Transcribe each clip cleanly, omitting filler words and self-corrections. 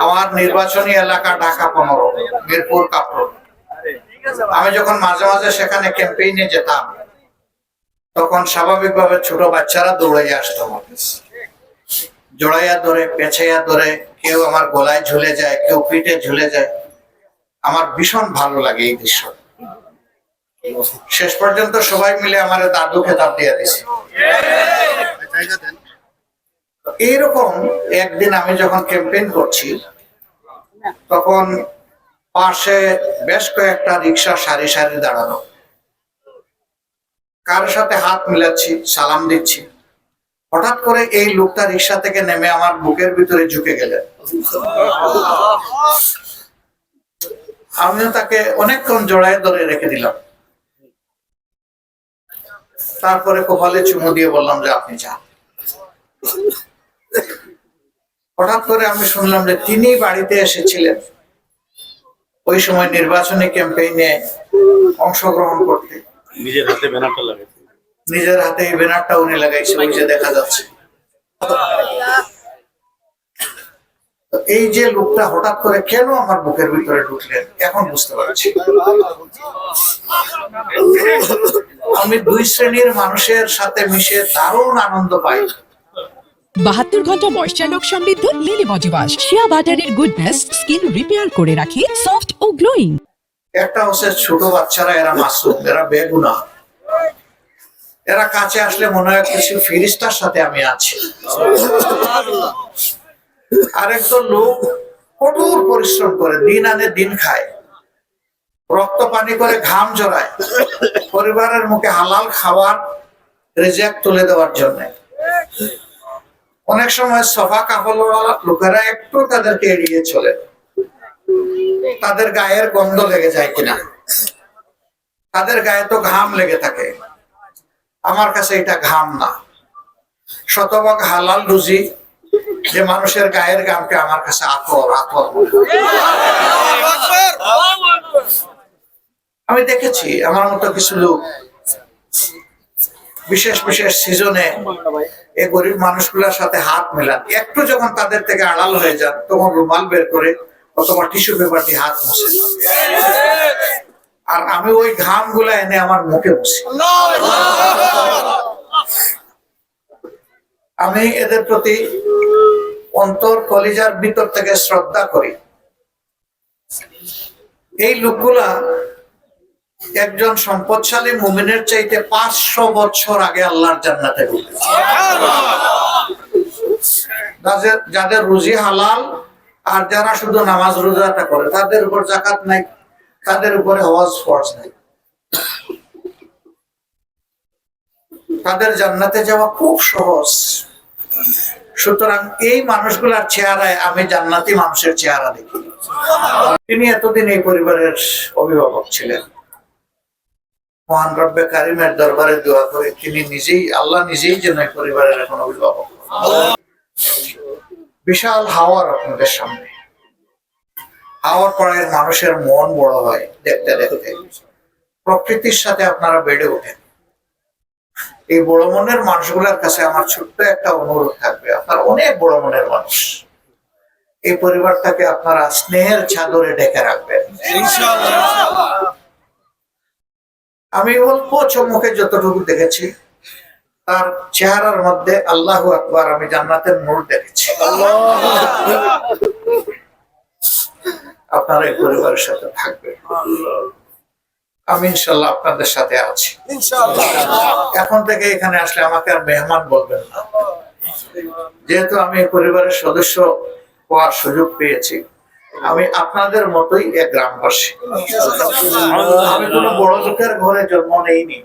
আমার নির্বাচনী এলাকা ঢাকা 15, মিরপুর কাপড়। আমি যখন মাঝে মাঝে সেখানে ক্যাম্পেইনে যেতাম, তখন স্বাভাবিকভাবে ছোট বাচ্চারা দৌড়াইয়া আসতো আমার কাছে, জড়াইয়া ধরে, পেছাইয়া ধরে, কেউ আমার গলায় ঝুলে যায়, কেউ পিঠে ঝুলে যায়। আমার ভীষণ ভালো লাগে এই দৃশ্য। শেষ পর্যন্ত সবাই মিলে আমার দাদু খেতাব দিয়ে দিছে। এইরকম একদিন আমি যখন ক্যাম্পেইন করছি, তখন পাশে বেশ কয়েকটা রিক্সা সারি সারি দাঁড়ানো, কার সাথে হাত মিলাচ্ছি, সালাম দিচ্ছি। হঠাৎ করে এই লোকটা রিক্সা থেকে নেমে আমার বুকের ভিতরে ঝুঁকে গেলেন। আমিও তাকে অনেকক্ষণ জড়ায় ধরে রেখে দিলাম। তারপরে কপালে চুমু দিয়ে বললাম যে আপনি যান। হঠাৎ করে আমি শুনলাম যে তিনি বাড়িতে এসেছিলেন ওই সময় নির্বাচনী ক্যাম্পেইনে অংশগ্রহণ করতে। নিজের হাতে ব্যানারটা লাগাইছে, নিজের হাতে এই ব্যানারটা উনি লাগাইছে, ওই যে দেখা যাচ্ছে। এই যে লোকটা হঠাৎ করে কেন আমার বুকের ভিতরে ঢুকলেন এখন বুঝতে পারছি। আমি দুই শ্রেণীর মানুষের সাথে মিশে দারুণ আনন্দ পাই। 72 ঘন্টা ময়েশ্চার লক সমৃদ্ধ লিলি বডি ওয়াশ, শিয়া বাটারের গুডনেস স্কিন রিপেয়ার করে রাখে সফট ও গ্লোয়িং। একটা হচ্ছে ছোট বাচ্চারা, এরা মাসুম, এরা বেগুনাহ। এরা কাছে আসলে মনে হয় কিছু ফেরেশতার সাথে আমি আছি। আরেকজন লোক কঠোর পরিশ্রম করে, দিন আনে দিন খায়, রক্ত পানি করে, ঘাম জড়ায় পরিবারের মুখে হালাল খাবার রিজিক তুলে দেওয়ার জন্য। অনেক সময় সফা কাপড়ওয়ালা লোকেরা একটু তাদেরকে এড়িয়ে চলে, তাদের গায়ের গন্ধ লেগে যায় কিনা, তাদের গায়ে তো ঘাম লেগে থাকে। আমার কাছে এটা ঘাম না, শতভাগ হালাল রুজি, যে মানুষের গায়ের ঘামকে আমার কাছে আতর আতর। আমি দেখেছি আমার মতো কিছু লোক বিশেষ বিশেষ সিজনে এই গরিব মানুষগুলোর সাথে হাত মেলান, একটু যখন তাদের থেকে আড়াল হয়ে যান তখন রুমাল বের করে অথবা টিস্যু পেপার দিয়ে হাত মুছে, আর আমি ওই ঘাম গুলা এনে আমার মুখে মুছি। আমি এদের প্রতি অন্তর কলিজার ভিতর থেকে শ্রদ্ধা করি। এই লোকগুলা একজন সম্পদশালী মুমিনের চাইতে 500 বছর আগে আল্লাহর জান্নাতে ঢুকেছে। যাদের রুজি হালাল, আর যারা শুধু নামাজ রোজাটা করে, তাদের উপর যাকাত নাই, তাদের উপরে হজ ফরজ নাই, তাদের জান্নাতে যাওয়া খুব সহজ। সুতরাং এই মানুষগুলার চেহারায় আমি জান্নাতি মানুষের চেহারা দেখি। তিনি এতদিন এই পরিবারের অভিভাবক ছিলেন। মহান রব্বে কারিমের দরবারে দোয়া করে তিনি নিজেই, আল্লাহ নিজেই যেন এই পরিবারের এখন অভিভাবক। বিশাল হাওয়ার আপনাদের সামনে, হাওয়ার পরে মানুষের মন বড় হয় দেখতে দেখতে। প্রকৃতির সাথে আপনারা বেড়ে ওঠেন। এই বড় মনের মানুষগুলোর কাছে আমার ছোট্ট একটা অনুরোধ থাকবে, আপনারা অনেক বড় মনের মানুষ, এই পরিবারটাকে আপনারা স্নেহের চাদরে ঢেকে রাখবেন। আমি অল্প চোখে যতটুকু দেখেছি, তার চেহারার মধ্যে আল্লাহু আকবার, আমি জান্নাতের নূর দেখেছি। আপনারা এই পরিবারের সাথে থাকবেন, আমি ইনশাল্লাহ আপনাদের সাথে আছি। এখন থেকে এখানে আসলে আমাকে আর মেহমান বলবেন না, যেহেতু আমি এই পরিবারের সদস্য হওয়ার সুযোগ পেয়েছি। আমি আপনাদের মতোই এক গ্রামবাসী। আমি কোনো বড় লোকের ঘরে জন্ম নেইনি,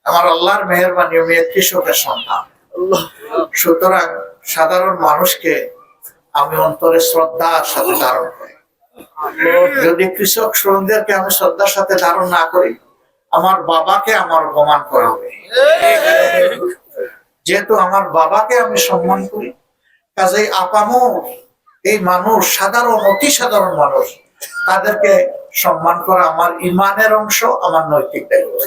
আমার আল্লাহর মেহেরবানি আমি এক কৃষকের সন্তান। সুতরাং সাধারণ মানুষকে আমি অন্তরে শ্রদ্ধার সাথে ধারণ করি। যদি কৃষক শ্রমিকদেরকে আমি শ্রদ্ধার সাথে ধারণ না করি, আমার বাবাকে আমার অপমান করা হবে। যেহেতু আমার বাবাকে আমি সম্মান করি, কাজেই আপামর এই মানুষ, সাধারণ অতি সাধারণ মানুষ, তাদেরকে সম্মান করা আমার ইমানের অংশ, আমার নৈতিক দায়িত্ব।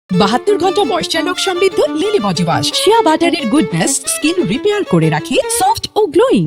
72 ঘন্টা ময়েশ্চার লক সমৃদ্ধ লিলি বডি ওয়াশ শিয়া বাটারের গুডনেস স্কিন রিপেয়ার করে রাখে সফট ও গ্লোয়িং।